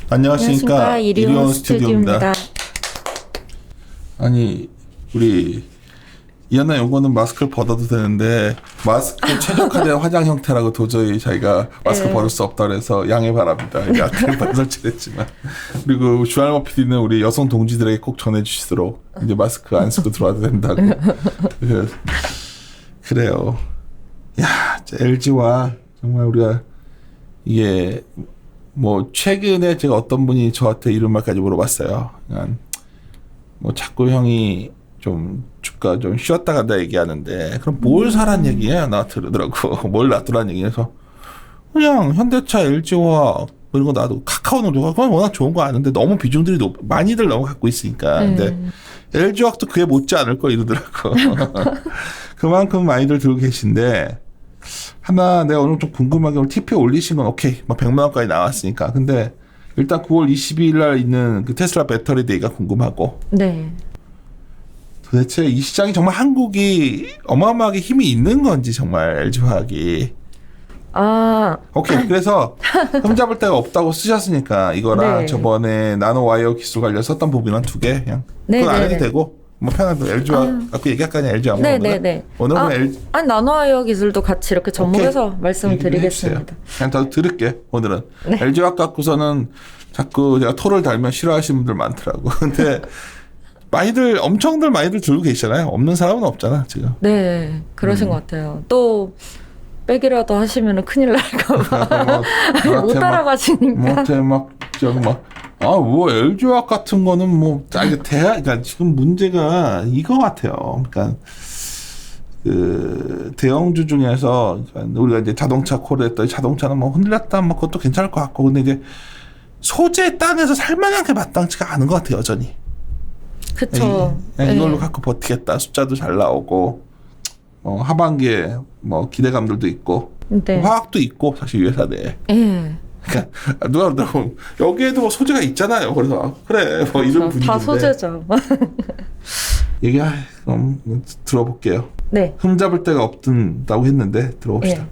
안녕하십니까. 이리온 스튜디오입니다. 아니 우리 이하나 연구원은 마스크를 벗어도 되는데 마스크 최적화된 화장 형태라고 도저히 자기가 마스크 벗을 수 없다 그래서 양해 바랍니다. 앞에 설치했지만 그리고 주한모 PD는 우리 여성 동지들에게 꼭 전해주시도록 이제 마스크 안 쓰고 들어와도 된다고. 그래요. 야, LG와 정말 우리가 이게 뭐 최근에 제가 어떤 분이 저한테 이런 말까지 물어봤어요. 그냥 뭐 자꾸 형이 좀 주가 좀 쉬었다 간다 얘기하는데 그럼 뭘 사란 얘기야? 나한테 그러더라고. 뭘 놔두란 얘기해서 그냥 현대차, LG화학 이런 거 놔두고 카카오는 그건 워낙 좋은 거 아는데 너무 비중들이 많이들 너무 갖고 있으니까. 근데 LG화학도 그에 못지 않을 거 이러더라고. 그만큼 많이들 들고 계신데 하나 내가 오늘 좀 궁금하게 오늘 TPO 올리신 건 오케이. 뭐 100만 원까지 나왔으니까. 근데 일단 9월 22일 날 있는 그 테슬라 배터리 데이가 궁금하고. 네. 도대체 이 시장이 정말 한국이 어마어마하게 힘이 있는 건지 정말 LG화학이. 오케이. 그래서 흠잡을 데가 없다고 쓰셨으니까 이거랑 네. 저번에 나노 와이어 기술 관련 썼던 부분은 2개 그냥 네, 그건 안 해도 네. 되고 뭐 편하게 LG화학 아까 얘기할까 그냥 LG화학 네네네. 오늘은 LG 아니 나노와이어 기술도 같이 이렇게 접목해서 말씀드리겠습니다. 그냥 더 들을게 오늘은. 네. LG화학 갖고서는 자꾸 제가 토를 달면 싫어하시는 분들 많더라고. 근데 엄청들 많이들 들고 계시잖아요. 없는 사람은 없잖아 지금. 네, 그러신 것 같아요. 또 빼기라도 하시면 큰일 날까봐 못 따라가시니까. 뭐 LG화학 같은 거는 뭐 그러니까 지금 문제가 이거 같아요. 그러니까 그 대형주 중에서 우리가 이제 자동차 콜을 했더니 자동차는 뭐 흔들렸다 뭐 그것도 괜찮을 것 같고 근데 이제 소재 땅에서 살만한 게 마땅치가 않은 것 같아요 여전히. 그쵸. 이걸로 갖고 버티겠다. 숫자도 잘 나오고 하반기에 뭐 기대감들도 있고 네. 화학도 있고 사실 이 회사 내에. 예. 그러니까 누가 그러더라고 여기에도 뭐 소재가 있잖아요. 그래서 그래 뭐 이런 분위기인데 다 소재죠. 얘기 그럼 들어볼게요. 네. 흠잡을 데가 없다고 했는데 들어봅시다. 예.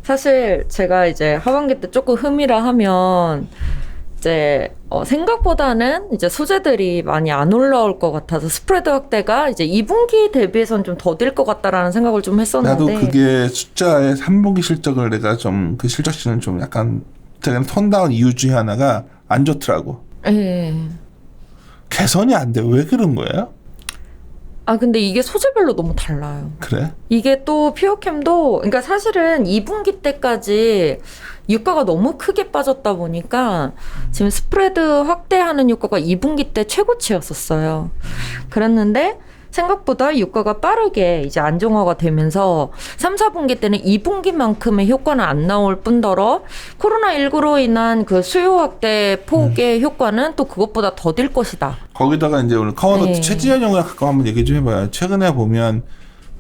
사실 제가 이제 하반기 때 조금 흠이라 하면 이제 생각보다는 이제 소재들이 많이 안 올라올 것 같아서 스프레드 확대가 이제 2분기 대비해서는 좀 더딜 것 같다라는 생각을 좀 했었는데 나도 그게 숫자의 3분기 실적을 내가 좀 그 실적치는 좀 약간 제가 턴다운 이유 중에 하나가 안 좋더라고. 예. 개선이 안 돼. 왜 그런 거예요? 근데 이게 소재별로 너무 달라요. 그래? 이게 또 피오캠도 그러니까 사실은 2분기 때까지 유가가 너무 크게 빠졌다 보니까 지금 스프레드 확대하는 효과가 2분기 때 최고치였었어요. 그랬는데 생각보다 유가가 빠르게 이제 안정화가 되면서 3, 4분기 때는 2분기만큼의 효과는 안 나올 뿐더러 코로나19로 인한 그 수요 확대 폭의 효과는 또 그것보다 더딜 것이다. 거기다가 이제 오늘 커머더티 네. 최지현 형이랑 가끔 한번 얘기 좀 해봐요. 최근에 보면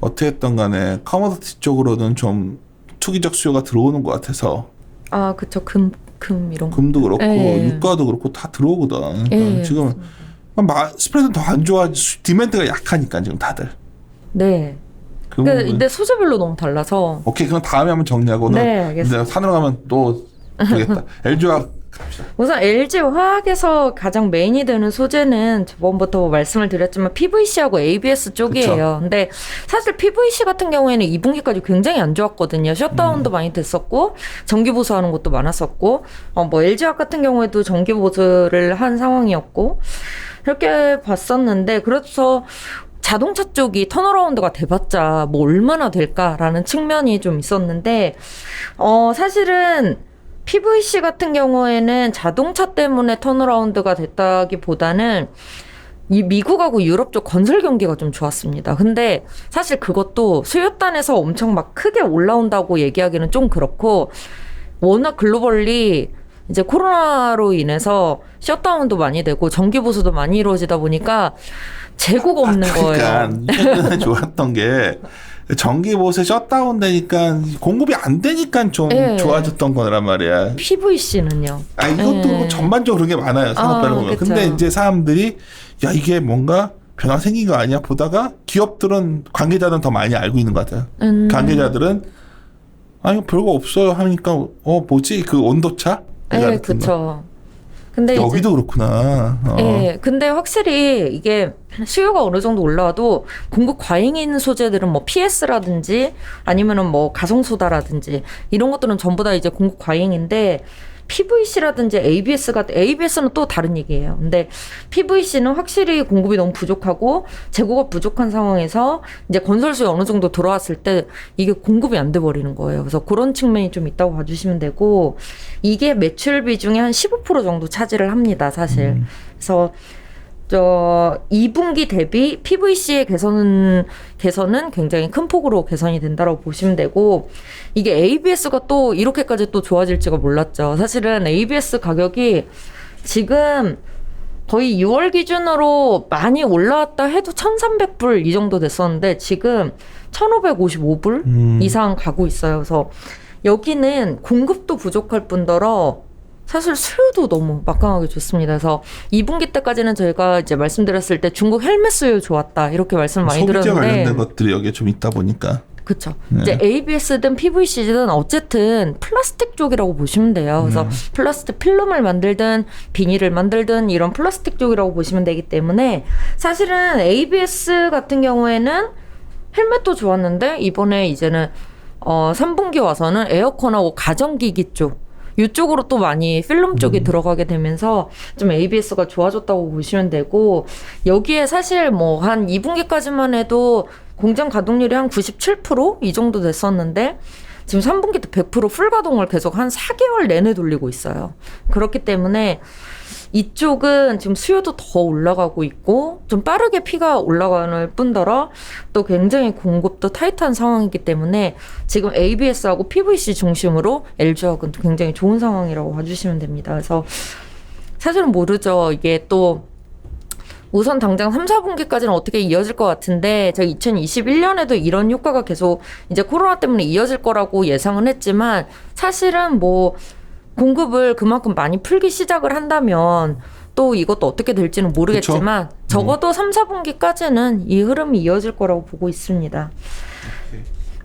어떻게 했던 간에 커머더티 쪽으로는 좀 투기적 수요가 들어오는 것 같아서. 그쵸. 금 이런 거. 금도 그렇고 네. 유가도 그렇고 다 들어오거든. 그러니까 네. 지금 스프레드는 더 안 좋아. 디맨드가 약하니까 지금 다들. 네. 근데 소재별로 너무 달라서. 오케이 그럼 다음에 한번 정리하고 네, 알겠습니다. 산으로 가면 또 되겠다. LG화학 갑시다. 우선 LG 화학에서 가장 메인이 되는 소재는 저번부터 말씀을 드렸지만 PVC하고 ABS 쪽이에요. 그쵸. 근데 사실 PVC 같은 경우에는 2분기까지 굉장히 안 좋았거든요. 셧다운도 많이 됐었고 정기 보수하는 것도 많았었고 뭐 LG 화학 같은 경우에도 정기 보수를 한 상황이었고 이렇게 봤었는데 그래서 자동차 쪽이 턴어라운드가 돼봤자 뭐 얼마나 될까라는 측면이 좀 있었는데 사실은 PVC 같은 경우에는 자동차 때문에 턴어라운드가 됐다기보다는 이 미국하고 유럽 쪽 건설 경기가 좀 좋았습니다. 근데 사실 그것도 수요단에서 엄청 막 크게 올라온다고 얘기하기는 좀 그렇고 워낙 글로벌리 이제 코로나로 인해서 셧다운도 많이 되고 정기 보수도 많이 이루어지다 보니까 재고가 없는 거예요. 그러니까 최근에 좋았던 게 정기 보수에 셧다운 되니까 공급이 안 되니까 좀 네. 좋아졌던 거란 말이야. PVC는요? 이것도 전반적으로 그런 게 많아요. 산업별로 보면. 그쵸. 근데 이제 사람들이 야 이게 뭔가 변화 생긴 거 아니야 보다가 기업들은 관계자들은 더 많이 알고 있는 것 같아요. 관계자들은 아니 별거 없어요 하니까 뭐지 그 온도차? 네, 그렇죠. 근데 여기도 그렇구나. 네, 근데 확실히 이게 수요가 어느 정도 올라와도 공급 과잉이 있는 소재들은 뭐 PS라든지 아니면은 뭐 가성소다라든지 이런 것들은 전부 다 이제 공급 과잉인데 PVC라든지 ABS는 또 다른 얘기예요. 근데 PVC는 확실히 공급이 너무 부족하고 재고가 부족한 상황에서 이제 건설수에 어느 정도 들어왔을 때 이게 공급이 안 돼 버리는 거예요. 그래서 그런 측면이 좀 있다고 봐주시면 되고 이게 매출 비중의 한 15% 정도 차지를 합니다, 사실. 그래서 2분기 대비 PVC의 개선은 굉장히 큰 폭으로 개선이 된다고 보시면 되고 이게 ABS가 또 이렇게까지 또 좋아질지가 몰랐죠. 사실은 ABS 가격이 지금 거의 6월 기준으로 많이 올라왔다 해도 1,300불 이 정도 됐었는데 지금 1,555불 이상 가고 있어요. 그래서 여기는 공급도 부족할 뿐더러 사실 수요도 너무 막강하게 좋습니다. 그래서 2분기 때까지는 저희가 이제 말씀드렸을 때 중국 헬멧 수요 좋았다 이렇게 말씀을 많이 소비자 드렸는데 관련된 것들이 여기에 좀 있다 보니까 그렇죠. 이제 ABS든 PVC든 어쨌든 플라스틱 쪽이라고 보시면 돼요. 그래서 플라스틱 필름을 만들든 비닐을 만들든 이런 플라스틱 쪽이라고 보시면 되기 때문에 사실은 ABS 같은 경우에는 헬멧도 좋았는데 이번에 이제는 3분기 와서는 에어컨하고 가전기기 쪽 이쪽으로 또 많이 필름 쪽이 들어가게 되면서 좀 ABS가 좋아졌다고 보시면 되고 여기에 사실 뭐 한 2분기까지만 해도 공장 가동률이 한 97% 이 정도 됐었는데 지금 3분기 때 100% 풀 가동을 계속 한 4개월 내내 돌리고 있어요. 그렇기 때문에 이쪽은 지금 수요도 더 올라가고 있고 좀 빠르게 피가 올라가는 뿐더러 또 굉장히 공급도 타이트한 상황이기 때문에 지금 ABS하고 PVC 중심으로 LG화학은 굉장히 좋은 상황이라고 봐주시면 됩니다. 그래서 사실은 모르죠. 이게 또 우선 당장 3, 4분기까지는 어떻게 이어질 것 같은데 제가 2021년에도 이런 효과가 계속 이제 코로나 때문에 이어질 거라고 예상은 했지만 사실은 뭐 공급을 그만큼 많이 풀기 시작을 한다면 또 이것도 어떻게 될지는 모르겠지만 적어도 3, 4분기까지는 이 흐름이 이어질 거라고 보고 있습니다.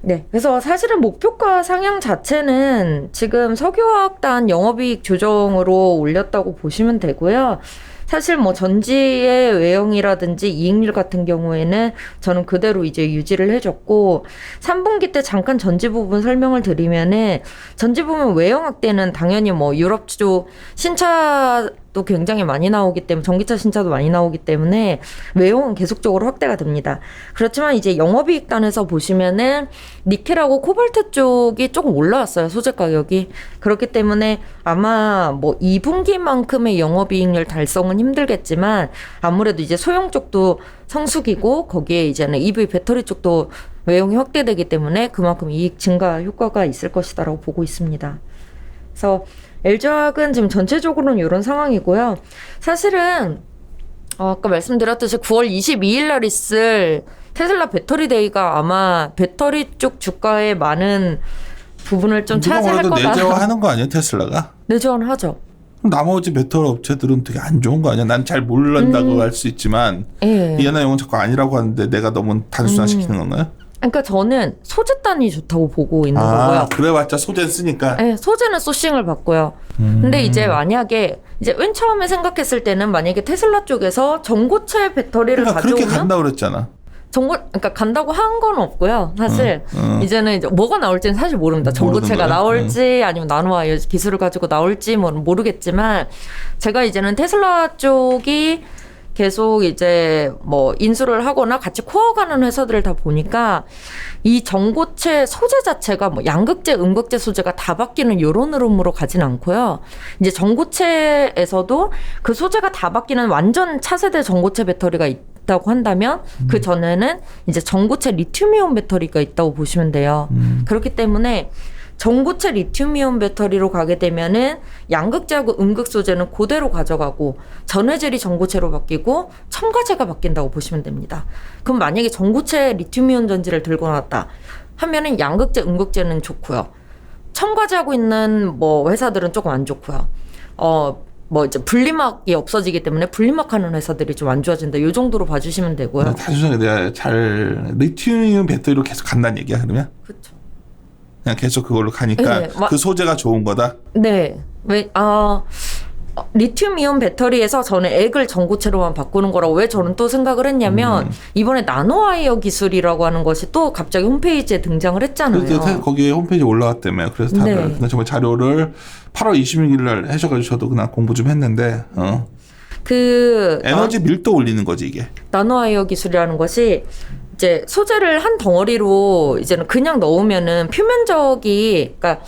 네, 그래서 사실은 목표가 상향 자체는 지금 석유화학단 영업이익 조정으로 올렸다고 보시면 되고요. 사실 뭐 전지의 외형이라든지 이익률 같은 경우에는 저는 그대로 이제 유지를 해줬고 3분기 때 잠깐 전지 부분 설명을 드리면은 전지 부분 외형 확대는 당연히 뭐 유럽 쪽 신차도 굉장히 많이 나오기 때문에 전기차 신차도 많이 나오기 때문에 외형은 계속적으로 확대가 됩니다. 그렇지만 이제 영업이익단에서 보시면은 니켈하고 코발트 쪽이 조금 올라왔어요. 소재 가격이. 그렇기 때문에 아마 뭐 2분기만큼의 영업이익률 달성은 힘들겠지만 아무래도 이제 소형 쪽도 성수기고 거기에 이제는 EV 배터리 쪽도 외형이 확대되기 때문에 그만큼 이익 증가 효과가 있을 것이다라고 보고 있습니다. 그래서 LG화학은 지금 전체적으로는 이런 상황이고요. 사실은 아까 말씀드렸듯이 9월 22일 날 있을 테슬라 배터리 데이가 아마 배터리 쪽 주가에 많은 부분을 좀 차지할 거다. 내재화하는 거 아니에요, 테슬라가? 내재화는 하죠. 나머지 배터리 업체들은 되게 안 좋은 거 아니야? 난 잘 모른다고 할 수 있지만 이하나 영은 자꾸 아니라고 하는데 내가 너무 단순화시키는 건가요? 그러니까 저는 소재단이 좋다고 보고 있는 거고요. 그래봤자 소재 쓰니까. 네, 소재는 소싱을 받고요. 근데 이제 만약에 이제 맨 처음에 생각했을 때는 만약에 테슬라 쪽에서 전고체 배터리를 그러니까 가져오면 그렇게 간다 그랬잖아. 그러니까 간다고 한 건 없고요. 사실 이제는 이제 뭐가 나올지는 사실 모릅니다. 전고체가 나올지 아니면 나노와이어 기술을 가지고 나올지 뭐 모르겠지만 제가 이제는 테슬라 쪽이 계속 이제 뭐 인수를 하거나 같이 코어가는 회사들을 다 보니까 이 전고체 소재 자체가 뭐 양극재, 음극재 소재가 다 바뀌는 요런 흐름으로 가진 않고요. 이제 전고체에서도 그 소재가 다 바뀌는 완전 차세대 전고체 배터리가 있다고 한다면 그 전에는 이제 전고체 리튬이온 배터리가 있다고 보시면 돼요. 그렇기 때문에 전고체 리튬이온 배터리로 가게 되면은 양극재하고 음극 소재는 그대로 가져가고 전해질이 전고체로 바뀌고 첨가제가 바뀐다고 보시면 됩니다. 그럼 만약에 전고체 리튬이온 전지를 들고 나왔다 하면은 양극재, 음극재는 좋고요. 첨가제하고 있는 뭐 회사들은 조금 안 좋고요. 뭐 이제 분리막이 없어지기 때문에 분리막하는 회사들이 좀 안 좋아진다. 이 정도로 봐주시면 되고요. 단순하게 내가 잘 리튬이온 배터리로 계속 간다는 얘기야 그러면? 그렇죠. 그냥 계속 그걸로 가니까 네, 그 소재가 좋은 거다. 네. 리튬이온 배터리에서 저는 액을 전고체로만 바꾸는 거라고 왜 저는 또 생각을 했냐면 이번에 나노와이어 기술이라고 하는 것이 또 갑자기 홈페이지에 등장을 했잖아요. 그래서 거기에 홈페이지에 올라왔다며. 그래서 다들 네. 그냥 정말 자료를 8월 26일 날 하셔가지고 저도 그냥 공부 좀 했는데 에너지 밀도 올리는 거지 이게. 나노와이어 기술이라는 것이 이제 소재를 한 덩어리로 이제는 그냥 넣으면은 표면적이 그러니까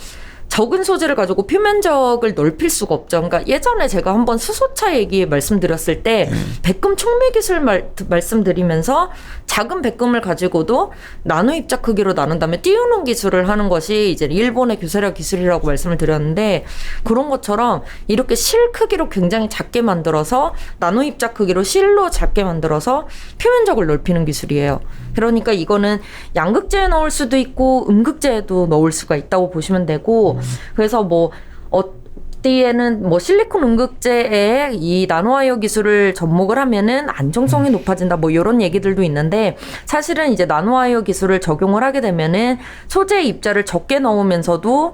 적은 소재를 가지고 표면적을 넓힐 수가 없죠. 그러니까 예전에 제가 한번 수소차 얘기 말씀드렸을 때 백금 촉매 기술 말씀드리면서 작은 백금을 가지고도 나노 입자 크기로 나눈 다음에 띄우는 기술을 하는 것이 이제 일본의 교사력 기술이라고 말씀을 드렸는데 그런 것처럼 이렇게 실 크기로 굉장히 작게 만들어서 나노 입자 크기로 실로 작게 만들어서 표면적을 넓히는 기술이에요. 그러니까 이거는 양극재에 넣을 수도 있고 음극재에도 넣을 수가 있다고 보시면 되고 그래서 뭐 어디에는 뭐 실리콘 음극재에 이 나노와이어 기술을 접목을 하면은 안정성이 높아진다 뭐 이런 얘기들도 있는데 사실은 이제 나노와이어 기술을 적용을 하게 되면은 소재 입자를 적게 넣으면서도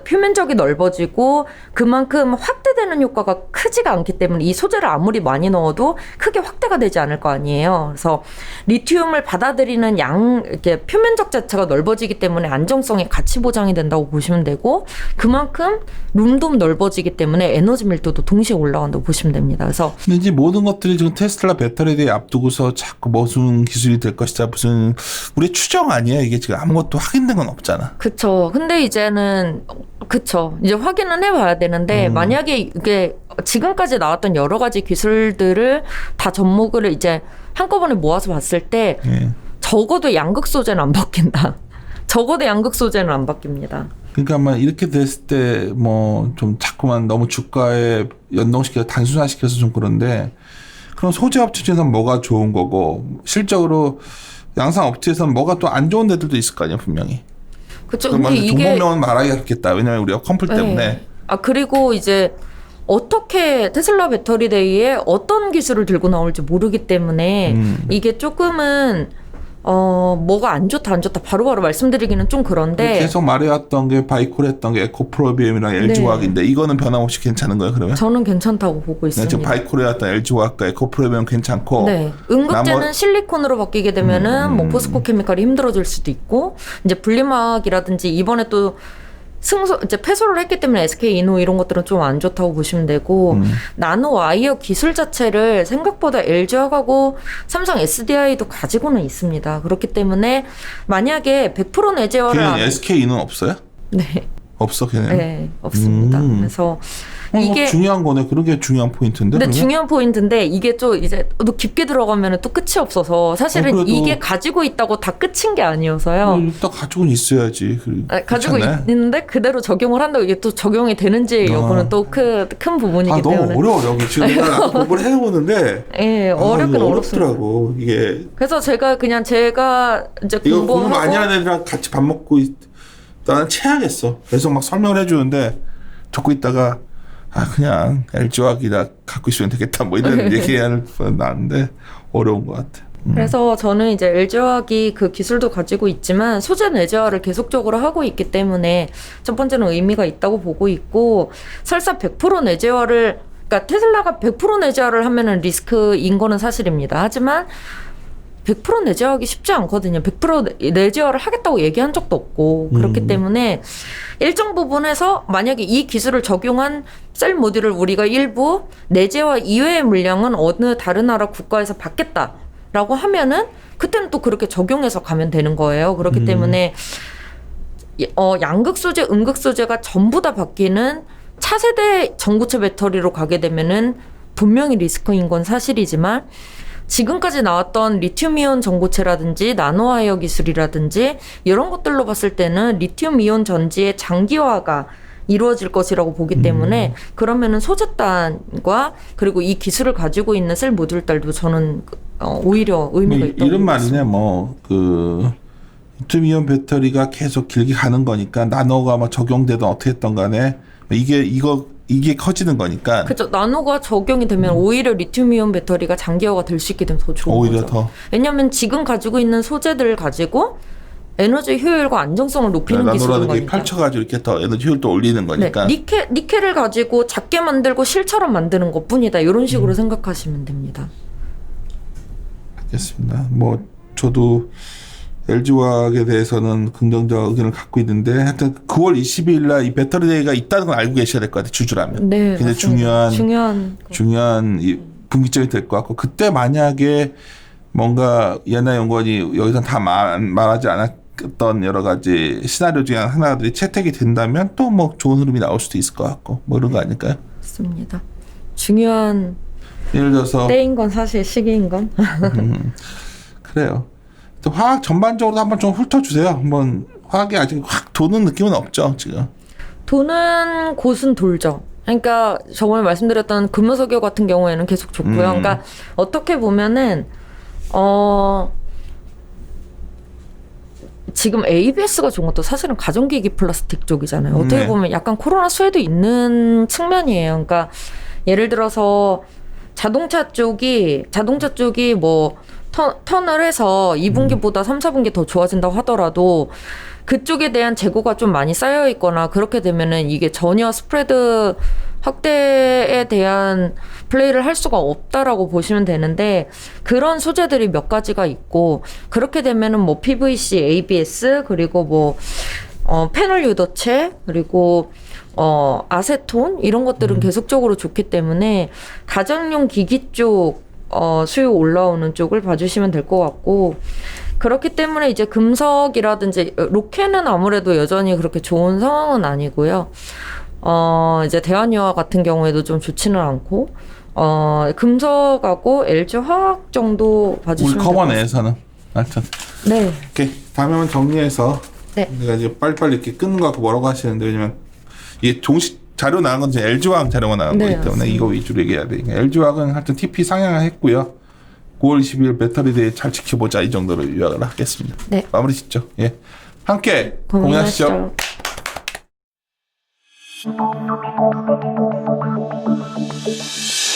표면적이 넓어지고 그만큼 확대되는 효과가 크지가 않기 때문에 이 소재를 아무리 많이 넣어도 크게 확대가 되지 않을 거 아니에요. 그래서 리튬을 받아들이는 이렇게 표면적 자체가 넓어지기 때문에 안정성이 같이 보장이 된다고 보시면 되고 그만큼 룸도 넓어지기 때문에 에너지 밀도도 동시에 올라간다고 보시면 됩니다. 그래서 근데 이제 모든 것들이 지금 테슬라 배터리에 대해 앞두고서 자꾸 무슨 기술이 될 것이다 무슨 우리 추정 아니야 이게 지금 아무것도 확인된 건 없잖아. 그쵸. 근데 이제는 그쵸. 이제 확인은 해봐야 되는데 만약에 이게 지금까지 나왔던 여러 가지 기술들을 다 접목을 이제 한꺼번에 모아서 봤을 때 적어도 양극 소재는 안 바뀐다. 적어도 양극 소재는 안 바뀝니다. 그러니까 아마 이렇게 됐을 때 뭐 좀 자꾸만 너무 주가에 연동시켜서 단순화시켜서 좀 그런데 그럼 소재 업체에서는 뭐가 좋은 거고 실적으로 양산 업체에서는 뭐가 또 안 좋은 데들도 있을 거 아니야 분명히. 그쵸. 근데 이게 종목명은 말하겠다. 왜냐면 우리가 컴플 때문에. 그리고 이제 어떻게 테슬라 배터리 데이에 어떤 기술을 들고 나올지 모르기 때문에 이게 조금은 뭐가 안 좋다 바로바로 말씀드리기는 좀 그런데 계속 말해왔던 게 바이콜 했던 게 에코프로비움이랑 LG화학인데 이거는 변함없이 괜찮은 거예요 그러면? 저는 괜찮다고 보고 있습니다. 지금 바이콜 해왔던 LG화학과 에코프로비움 괜찮고 음극재는 실리콘으로 바뀌게 되면은 뭐 포스코 케미칼이 힘들어질 수도 있고 이제 분리막이라든지 이번에 또 이제 패소를 했기 때문에 SK 이노 이런 것들은 좀 안 좋다고 보시면 되고 나노 와이어 기술 자체를 생각보다 LG화학하고 삼성 SDI도 가지고는 있습니다. 그렇기 때문에 만약에 100% 내재화를 SK 이노는 없어요? 네. 없어 걔는? 네, 없습니다. 그래서 이게 중요한 거네. 그런 게 중요한 포인트인데. 근데 중요한 포인트인데 이게 또 이제 또 깊게 들어가면 또 끝이 없어서 사실은 이게 가지고 있다고 다 끝인 게 아니어서요. 일단 가지고는 있어야지. 가지고 있는데 그대로 적용을 한다고 이게 또 적용이 되는지 여부는 또 큰 부분이기 때문에. 너무 어려워. 여기 지금 내가 공부를 해보는데. 예, 어렵긴 어렵더라고 이게. 그래서 제가 이제 이거 공부하고 공부 많이 하는 애들이랑 같이 밥 먹고 나는 체하겠어. 계속 막 설명을 해주는데 듣고 있다가 그냥 LG화학이나 갖고 있으면 되겠다 뭐 이런 얘기하는 나는데 어려운 것 같아. 그래서 저는 이제 LG화학이 그 기술도 가지고 있지만 소재 내재화를 계속적으로 하고 있기 때문에 첫 번째는 의미가 있다고 보고 있고 설사 100% 내재화를 그러니까 테슬라가 100% 내재화를 하면은 리스크인 거는 사실입니다. 하지만 100% 내재화하기 쉽지 않거든요. 100% 내재화를 하겠다고 얘기한 적도 없고 그렇기 때문에 일정 부분에서 만약에 이 기술을 적용한 셀 모듈을 우리가 일부 내재화 이외의 물량은 어느 다른 나라 국가에서 받겠다라고 하면은 그때는 또 그렇게 적용해서 가면 되는 거예요. 그렇기 때문에 양극 소재, 음극 소재가 전부 다 바뀌는 차세대 전고체 배터리로 가게 되면은 분명히 리스크인 건 사실이지만 지금까지 나왔던 리튬이온 전고체라든지 나노와이어 기술이라든지 이런 것들로 봤을 때는 리튬이온 전지의 장기화가 이루어질 것이라고 보기 때문에 그러면은 소재단과 그리고 이 기술을 가지고 있는 셀 모듈들도 저는 오히려 의미가 있다고 이런 말이네. 리튬이온 배터리가 계속 길게 가는 거니까 나노가 적용되든 어떻게 했던 간에 이거 이게 커지는 거니까. 그죠. 나노가 적용이 되면 오히려 리튬이온 배터리가 장기화가 될 수 있게 되면 더 좋은 오히려 거죠. 더. 왜냐하면 지금 가지고 있는 소재들을 가지고 에너지 효율과 안정성을 높이는 기술인 나노라는 게 거니까. 펼쳐가지고 이렇게 더 에너지 효율도 올리는 거니까. 네, 니켈을 가지고 작게 만들고 실처럼 만드는 것뿐이다. 이런 식으로 생각하시면 됩니다. 알겠습니다. 뭐 저도 LG화학에 대해서는 긍정적 의견을 갖고 있는데 하여튼 9월 20일 날 이 배터리 데이가 있다는 걸 알고 계셔야 될 것 같아요. 주주라면. 네, 굉장히 맞습니다. 중요한 이 분기점이 될 것 같고 그때 만약에 뭔가 이하나 연구원이 여기서 다 말하지 않았던 여러 가지 시나리오 중에 하나들이 채택이 된다면 또 뭐 좋은 흐름이 나올 수도 있을 것 같고 뭐 이런 거 아닐까요? 맞습니다. 중요한 예를 들어서 때인 건 사실 시기인 건. 그래요. 화학 전반적으로 한번 좀 훑어주세요. 한번 화학이 아직 확 도는 느낌은 없죠 지금. 도는 곳은 돌죠. 그러니까 저번에 말씀드렸던 금호석유 같은 경우에는 계속 좋고요. 그러니까 어떻게 보면은 지금 ABS가 좋은 것도 사실은 가전기기 플라스틱 쪽이잖아요. 어떻게 네. 보면 약간 코로나 수혜도 있는 측면이에요. 그러니까 예를 들어서 자동차 쪽이 뭐 턴을 해서 2분기보다 3, 4분기 더 좋아진다고 하더라도 그쪽에 대한 재고가 좀 많이 쌓여 있거나 그렇게 되면은 이게 전혀 스프레드 확대에 대한 플레이를 할 수가 없다라고 보시면 되는데 그런 소재들이 몇 가지가 있고 그렇게 되면은 뭐 PVC, ABS 그리고 뭐 패널 유도체 그리고 아세톤 이런 것들은 계속적으로 좋기 때문에 가정용 기기 쪽 수요 올라오는 쪽을 봐주시면 될 것 같고 그렇기 때문에 이제 금속이라든지 로켓은 아무래도 여전히 그렇게 좋은 상황은 아니고요. 이제 대한유화 같은 경우에도 좀 좋지는 않고 금속하고 LG 화학 정도 우리 봐주시면 될 것 커버 같습니다. 내에서는 하여튼 네. 오케이 다음에 한번 정리해서 네. 내가 이제 빨리빨리 이렇게 끊는 거 같고 뭐라고 하시는데 왜냐면 이게 종식 자료 나온 건 이제 LG화학 자료가 나온 네, 거기 때문에 맞습니다. 이거 위주로 얘기해야 돼. LG화학은 하여튼 TP 상향했고요. 9월 20일 배터리 대회 잘 지켜보자 이 정도로 요약을 하겠습니다. 네. 마무리 짓죠. 예. 함께 고민하시죠. 고민하시죠.